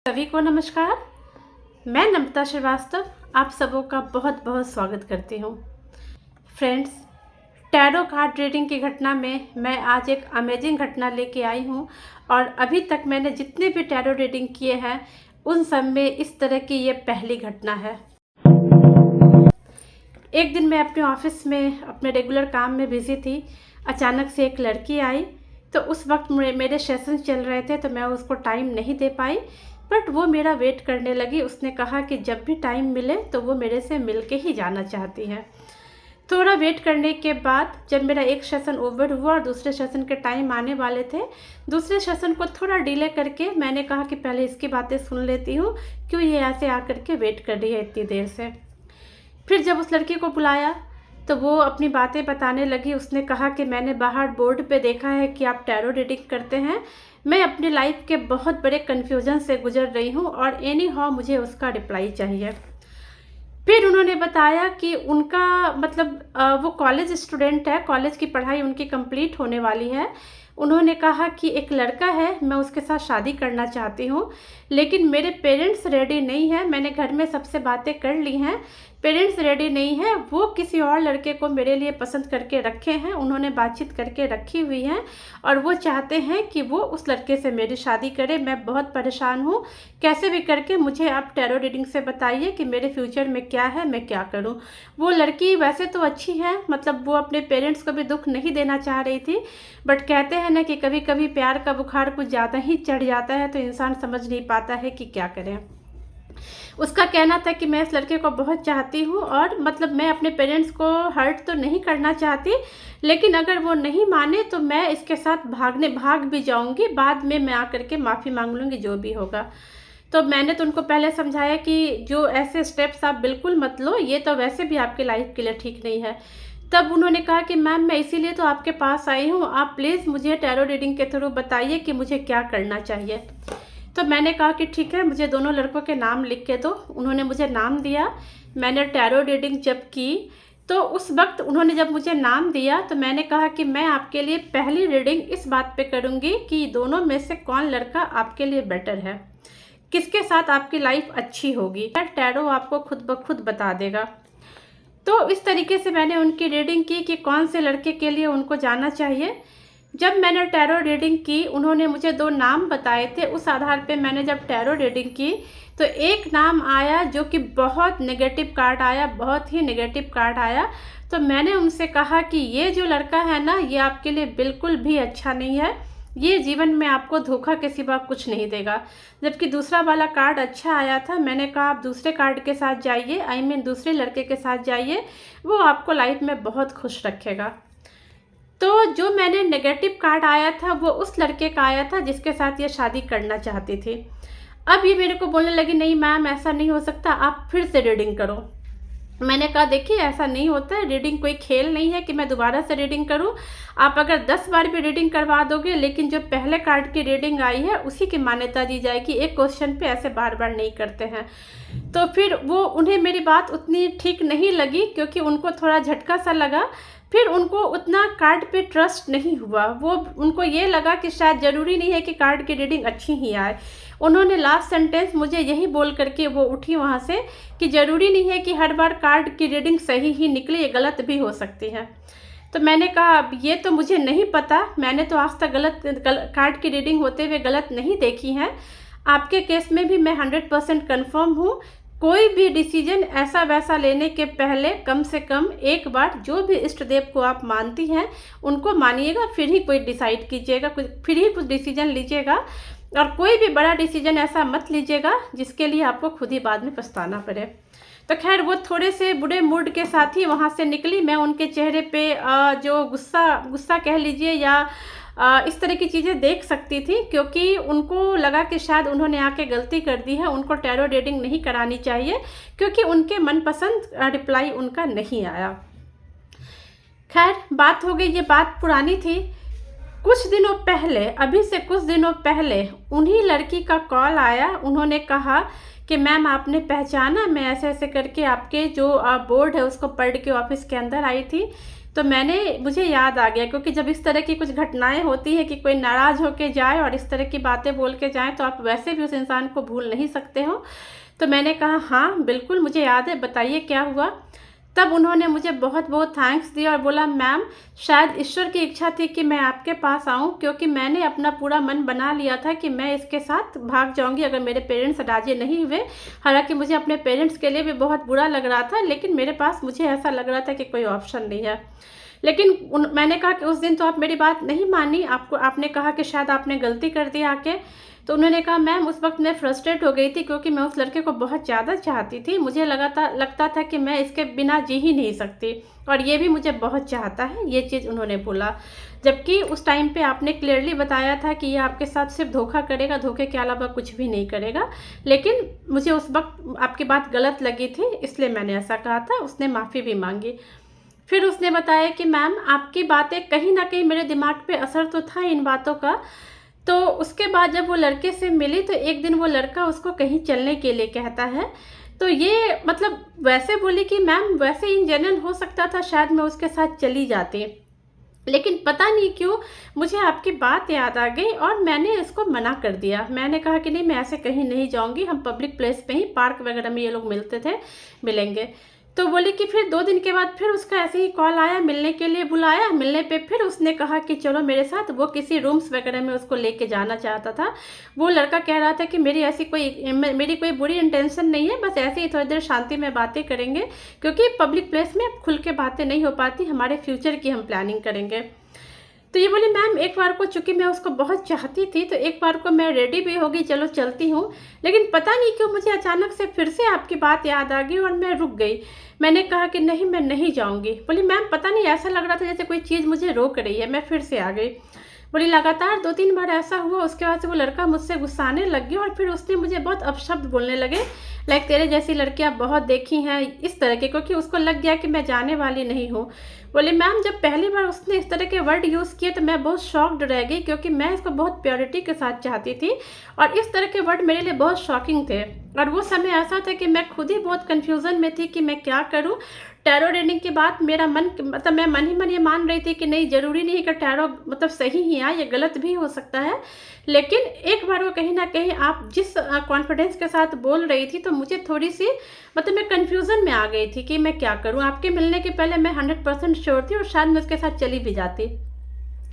सभी को नमस्कार। मैं नम्रता श्रीवास्तव आप सबों का बहुत बहुत स्वागत करती हूँ। फ्रेंड्स, टैरो कार्ड रीडिंग की घटना में मैं आज एक अमेजिंग घटना लेके आई हूँ और अभी तक मैंने जितने भी टैरो रीडिंग किए हैं उन सब में इस तरह की ये पहली घटना है। एक दिन मैं अपने ऑफिस में अपने रेगुलर काम में बिजी थी। अचानक से एक लड़की आई, तो उस वक्त मेरे सेशन चल रहे थे तो मैं उसको टाइम नहीं दे पाई, बट वो मेरा वेट करने लगी। उसने कहा कि जब भी टाइम मिले तो वो मेरे से मिल के ही जाना चाहती है। थोड़ा वेट करने के बाद जब मेरा एक सेशन ओवर हुआ और दूसरे सेशन के टाइम आने वाले थे, दूसरे सेशन को थोड़ा डिले करके मैंने कहा कि पहले इसकी बातें सुन लेती हूँ, क्यों ये ऐसे आकर के वेट कर रही है इतनी देर से। फिर जब उस लड़की को बुलाया तो वो अपनी बातें बताने लगी। उसने कहा कि मैंने बाहर बोर्ड पे देखा है कि आप टैरो रीडिंग करते हैं। मैं अपनी लाइफ के बहुत बड़े कन्फ्यूजन से गुजर रही हूँ और एनी हाउ मुझे उसका रिप्लाई चाहिए। फिर उन्होंने बताया कि उनका वो कॉलेज स्टूडेंट है, कॉलेज की पढ़ाई उनकी कंप्लीट होने वाली है। उन्होंने कहा कि एक लड़का है, मैं उसके साथ शादी करना चाहती हूँ, लेकिन मेरे पेरेंट्स रेडी नहीं हैं। मैंने घर में सबसे बातें कर ली हैं, पेरेंट्स रेडी नहीं हैं। वो किसी और लड़के को मेरे लिए पसंद करके रखे हैं, उन्होंने बातचीत करके रखी हुई हैं और वो चाहते हैं कि वो उस लड़के से मेरी शादी करे। मैं बहुत परेशान हूँ, कैसे भी करके मुझे आप टैरो रीडिंग से बताइए कि मेरे फ्यूचर में क्या है, मैं क्या करूँ। वो लड़की वैसे तो अच्छी है, वो अपने पेरेंट्स को भी दुख नहीं देना चाह रही थी, बट कहते हैं ना कि कभी कभी प्यार का बुखार कुछ ज़्यादा ही चढ़ जाता है तो इंसान समझ नहीं पाता है कि क्या करें। उसका कहना था कि मैं इस लड़के को बहुत चाहती हूँ और मैं अपने पेरेंट्स को हर्ट तो नहीं करना चाहती, लेकिन अगर वो नहीं माने तो मैं इसके साथ भाग भी जाऊँगी, बाद में मैं आकर के माफ़ी मांग लूँगी जो भी होगा। तो मैंने तो उनको पहले समझाया कि जो ऐसे स्टेप्स आप बिल्कुल मत लो, ये तो वैसे भी आपकी लाइफ के लिए ठीक नहीं है। तब उन्होंने कहा कि मैम मैं इसीलिए तो आपके पास आई हूँ, आप प्लीज़ मुझे टैरो रीडिंग के थ्रू बताइए कि मुझे क्या करना चाहिए। तो मैंने कहा कि ठीक है, मुझे दोनों लड़कों के नाम लिख के दो। उन्होंने मुझे नाम दिया। मैंने टैरो रीडिंग जब की तो उस वक्त उन्होंने जब मुझे नाम दिया तो मैंने कहा कि मैं आपके लिए पहली रीडिंग इस बात पे करूँगी कि दोनों में से कौन लड़का आपके लिए बेटर है, किसके साथ आपकी लाइफ अच्छी होगी। टैरो आपको खुद ब खुद बता देगा। तो इस तरीके से मैंने उनकी रीडिंग की कि कौन से लड़के के लिए उनको जाना चाहिए। जब मैंने टैरो रीडिंग की, उन्होंने मुझे 2 नाम बताए थे। उस आधार पे मैंने जब टैरो रीडिंग की तो एक नाम आया जो कि बहुत नेगेटिव कार्ड आया, बहुत ही नेगेटिव कार्ड आया। तो मैंने उनसे कहा कि ये जो लड़का है ना, ये आपके लिए बिल्कुल भी अच्छा नहीं है, ये जीवन में आपको धोखा के सिवा कुछ नहीं देगा। जबकि दूसरा वाला कार्ड अच्छा आया था। मैंने कहा आप दूसरे कार्ड के साथ जाइए, दूसरे लड़के के साथ जाइए, वो आपको लाइफ में बहुत खुश रखेगा। तो जो मैंने नेगेटिव कार्ड आया था वो उस लड़के का आया था जिसके साथ ये शादी करना चाहती थी। अब ये मेरे को बोलने लगी, नहीं मैम ऐसा नहीं हो सकता, आप फिर से रीडिंग करो। मैंने कहा देखिए ऐसा नहीं होता है, रीडिंग कोई खेल नहीं है कि मैं दोबारा से रीडिंग करूं। आप अगर 10 बार भी रीडिंग करवा दोगे, लेकिन जो पहले कार्ड की रीडिंग आई है उसी की मान्यता दी जाएगी, एक क्वेश्चन पे ऐसे बार बार नहीं करते हैं। तो फिर उन्हें मेरी बात उतनी ठीक नहीं लगी, क्योंकि उनको थोड़ा झटका सा लगा। फिर उनको उतना कार्ड पे ट्रस्ट नहीं हुआ। उनको ये लगा कि शायद ज़रूरी नहीं है कि कार्ड की रीडिंग अच्छी ही आए। उन्होंने लास्ट सेंटेंस मुझे यही बोल करके वो उठी वहाँ से कि ज़रूरी नहीं है कि हर बार कार्ड की रीडिंग सही ही निकले, ये गलत भी हो सकती है। तो मैंने कहा अब ये तो मुझे नहीं पता, मैंने तो आज तक कार्ड की रीडिंग होते हुए गलत नहीं देखी है। आपके केस में भी मैं 100% कन्फर्म हूँ। कोई भी डिसीजन ऐसा वैसा लेने के पहले कम से कम एक बार जो भी इष्ट देव को आप मानती हैं उनको मानिएगा, फिर ही कोई डिसाइड कीजिएगा, फिर ही कुछ डिसीजन लीजिएगा। और कोई भी बड़ा डिसीजन ऐसा मत लीजिएगा जिसके लिए आपको खुद ही बाद में पछताना पड़े। तो खैर वो थोड़े से बुरे मूड के साथ ही वहाँ से निकली। मैं उनके चेहरे पे जो गुस्सा कह लीजिए या इस तरह की चीज़ें देख सकती थी, क्योंकि उनको लगा कि शायद उन्होंने आके गलती कर दी है, उनको टैरो रीडिंग नहीं करानी चाहिए, क्योंकि उनके मनपसंद रिप्लाई उनका नहीं आया। खैर बात हो गई, ये बात पुरानी थी। कुछ दिनों पहले, अभी से कुछ दिनों पहले उन्हीं लड़की का कॉल आया। उन्होंने कहा कि मैम आपने पहचाना, मैं ऐसे ऐसे करके आपके जो बोर्ड है उसको पढ़ के ऑफिस के अंदर आई थी। तो मुझे याद आ गया, क्योंकि जब इस तरह की कुछ घटनाएँ होती हैं कि कोई नाराज़ होके जाए और इस तरह की बातें बोल के जाएँ, तो आप वैसे भी उस इंसान को भूल नहीं सकते हो। तो मैंने कहा हाँ, बिल्कुल मुझे याद है, बताइए क्या हुआ? तब उन्होंने मुझे बहुत-बहुत थैंक्स दिया और बोला, मैम शायद ईश्वर की इच्छा थी कि मैं आपके पास आऊँ, क्योंकि मैंने अपना पूरा मन बना लिया था कि मैं इसके साथ भाग जाऊँगी अगर मेरे पेरेंट्स राज़ी नहीं हुए। हालाँकि मुझे अपने पेरेंट्स के लिए भी बहुत बुरा लग रहा था, लेकिन मेरे पास मुझे ऐसा लग रहा था कि कोई ऑप्शन नहीं है। लेकिन मैंने कहा कि उस दिन तो आप मेरी बात नहीं मानी, आपने कहा कि शायद आपने गलती कर दी आके। तो उन्होंने कहा, मैम उस वक़्त मैं फ्रस्ट्रेट हो गई थी, क्योंकि मैं उस लड़के को बहुत ज़्यादा चाहती थी। मुझे लगता था कि मैं इसके बिना जी ही नहीं सकती, और ये भी मुझे बहुत चाहता है, ये चीज़ उन्होंने बोला। जबकि उस टाइम पे आपने क्लियरली बताया था कि ये आपके साथ सिर्फ़ धोखा करेगा, धोखे के अलावा कुछ भी नहीं करेगा। लेकिन मुझे उस वक़्त आपकी बात गलत लगी थी, इसलिए मैंने ऐसा कहा था। उसने माफ़ी भी माँगी। फिर उसने बताया कि मैम आपकी बातें कहीं न कहीं मेरे दिमाग पे असर तो था इन बातों का। तो उसके बाद जब वो लड़के से मिली, तो एक दिन वो लड़का उसको कहीं चलने के लिए कहता है। तो ये मतलब वैसे बोली कि मैम वैसे इन जनरल हो सकता था शायद मैं उसके साथ चली जाती। लेकिन पता नहीं क्यों मुझे आपकी बात याद आ गई और मैंने इसको मना कर दिया। मैंने कहा कि नहीं, मैं ऐसे कहीं नहीं जाऊँगी, हम पब्लिक प्लेस पे ही, पार्क वगैरह में ये लोग मिलते थे, मिलेंगे। तो बोली कि फिर 2 दिन के बाद फिर उसका ऐसे ही कॉल आया, मिलने के लिए बुलाया। मिलने पे फिर उसने कहा कि चलो मेरे साथ, वो किसी रूम्स वगैरह में उसको लेके जाना चाहता था। वो लड़का कह रहा था कि मेरी कोई बुरी इंटेंशन नहीं है, बस ऐसे ही थोड़ी देर शांति में बातें करेंगे, क्योंकि पब्लिक प्लेस में खुल के बातें नहीं हो पाती, हमारे फ्यूचर की हम प्लानिंग करेंगे। तो ये बोली, मैम एक बार को चूँकि मैं उसको बहुत चाहती थी, तो एक बार को मैं रेडी भी हो गई, चलो चलती हूँ। लेकिन पता नहीं क्यों मुझे अचानक से फिर से आपकी बात याद आ गई और मैं रुक गई। मैंने कहा कि नहीं, मैं नहीं जाऊँगी। बोली, मैम पता नहीं ऐसा लग रहा था जैसे कोई चीज़ मुझे रोक रही है। मैं फिर से आ गई। बोली, लगातार 2-3 बार ऐसा हुआ, उसके बाद से वो लड़का मुझसे गुस्साने लग गया और फिर उसने मुझे बहुत अपशब्द बोलने लगे, लाइक तेरे जैसी लड़कियां बहुत देखी हैं, इस तरह के, क्योंकि उसको लग गया कि मैं जाने वाली नहीं हूँ। बोले, मैम जब पहली बार उसने इस तरह के वर्ड यूज़ किए तो मैं बहुत शॉक्ड रह गई, क्योंकि मैं इसको बहुत प्योरिटी के साथ चाहती थी और इस तरह के वर्ड मेरे लिए बहुत शॉकिंग थे। और वो समय ऐसा था कि मैं खुद ही बहुत कन्फ्यूज़न में थी कि मैं क्या करूँ। टैरो रीडिंग के बाद मेरा मन, मतलब मैं मन ही मन ये मान रही थी कि नहीं, ज़रूरी नहीं कि टैरो मतलब सही ही आए, ये गलत भी हो सकता है। लेकिन एक बार वो कहीं न कहीं आप जिस कॉन्फिडेंस के साथ बोल रही थी, तो मुझे थोड़ी-सी, मतलब मैं कन्फ्यूज़न में आ गई थी कि मैं क्या करूँ? आपके मिलने के पहले मैं 100% श्योर थी और शायद मैं उसके साथ चली भी जाती।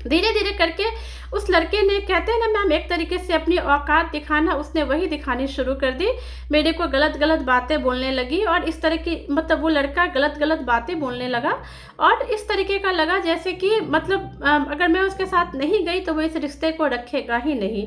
धीरे-धीरे करके उस लड़के ने, कहते हैं ना मैम, एक तरीके से अपनी औकात दिखाना, उसने वही दिखानी शुरू कर दी। मेरे को गलत-गलत बातें बोलने लगी और इस तरह की, मतलब वो लड़का गलत-गलत बातें बोलने लगा और इस तरीके का लगा जैसे कि मतलब अगर मैं उसके साथ नहीं गई तो वो इस रिश्ते को रखेगा ही नहीं।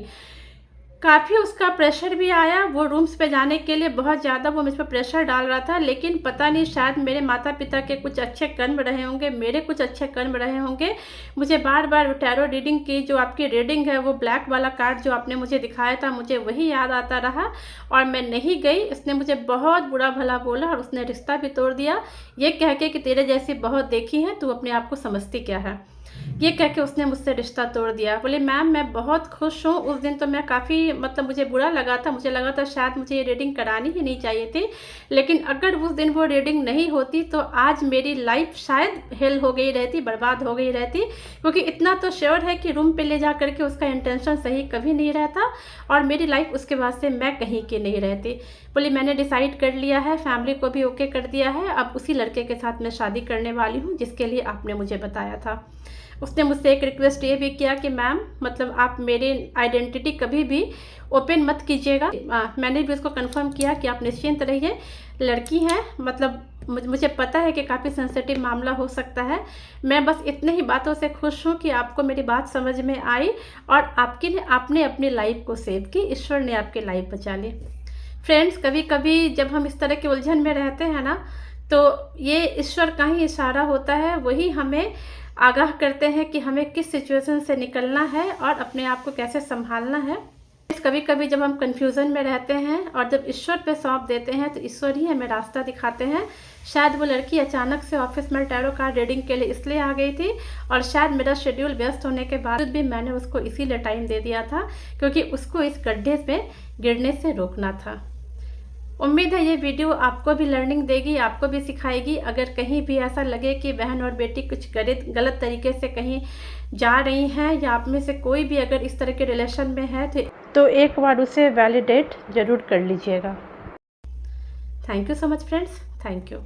काफ़ी उसका प्रेशर भी आया, वो रूम्स पे जाने के लिए बहुत ज़्यादा वो मुझ पे प्रेशर डाल रहा था, लेकिन पता नहीं शायद मेरे माता-पिता के कुछ अच्छे कर्म रहे होंगे, मेरे कुछ अच्छे कर्म रहे होंगे। मुझे बार-बार टैरो रीडिंग की जो आपकी रीडिंग है, वो ब्लैक वाला कार्ड जो आपने मुझे दिखाया था, मुझे वही याद आता रहा और मैं नहीं गई। इसने मुझे बहुत बुरा-भला बोला और उसने रिश्ता भी तोड़ दिया, ये कह के कि तेरे जैसी बहुत देखी है, तू अपने आप को समझती क्या है? ये कह के उसने मुझसे रिश्ता तोड़ दिया। बोले, मैम मैं बहुत खुश हूँ। उस दिन तो मैं काफ़ी, मतलब मुझे बुरा लगा था, मुझे लगा था शायद मुझे ये रीडिंग करानी ही नहीं चाहिए थी। लेकिन अगर उस दिन वो रीडिंग नहीं होती तो आज मेरी लाइफ शायद हेल हो गई रहती, बर्बाद हो गई रहती, क्योंकि इतना तो श्योर है कि रूम पे ले जा कर के उसका इंटेंशन सही कभी नहीं रहता और मेरी लाइफ उसके बाद से मैं कहीं की नहीं रहती। बोली, मैंने डिसाइड कर लिया है, फैमिली को भी ओके कर दिया है, अब उसी लड़के के साथ मैं शादी करने वाली हूँ जिसके लिए आपने मुझे बताया था। उसने मुझसे एक रिक्वेस्ट ये भी किया कि मैम, मतलब आप मेरी आइडेंटिटी कभी भी ओपन मत कीजिएगा। मैंने भी उसको कंफर्म किया कि आप निश्चिंत रहिए, लड़की हैं, मतलब मुझे पता है कि काफ़ी सेंसिटिव मामला हो सकता है। मैं बस इतने ही बातों से खुश हूँ कि आपको मेरी बात समझ में आई और आपने अपनी लाइफ को सेव की, ईश्वर ने आपकी लाइफ बचा ली। फ्रेंड्स, कभी-कभी जब हम इस तरह की उलझन में रहते हैं ना, तो ये ईश्वर का ही इशारा होता है, वही हमें आगाह करते हैं कि हमें किस सिचुएशन से निकलना है और अपने आप को कैसे संभालना है। कभी-कभी जब हम कन्फ्यूज़न में रहते हैं और जब ईश्वर पे सौंप देते हैं, तो ईश्वर ही हमें रास्ता दिखाते हैं। शायद वो लड़की अचानक से ऑफिस में टैरो कार्ड रीडिंग के लिए इसलिए आ गई थी और शायद मेरा शेड्यूल व्यस्त होने के बावजूद भी मैंने उसको इसीलिए टाइम दे दिया था, क्योंकि उसको इस गड्ढे में गिरने से रोकना था। उम्मीद है ये वीडियो आपको भी लर्निंग देगी, आपको भी सिखाएगी। अगर कहीं भी ऐसा लगे कि बहन और बेटी कुछ गलत तरीके से कहीं जा रही हैं, या आप में से कोई भी अगर इस तरह के रिलेशन में है तो एक बार उसे वैलिडेट ज़रूर कर लीजिएगा। Thank you so much friends, thank you.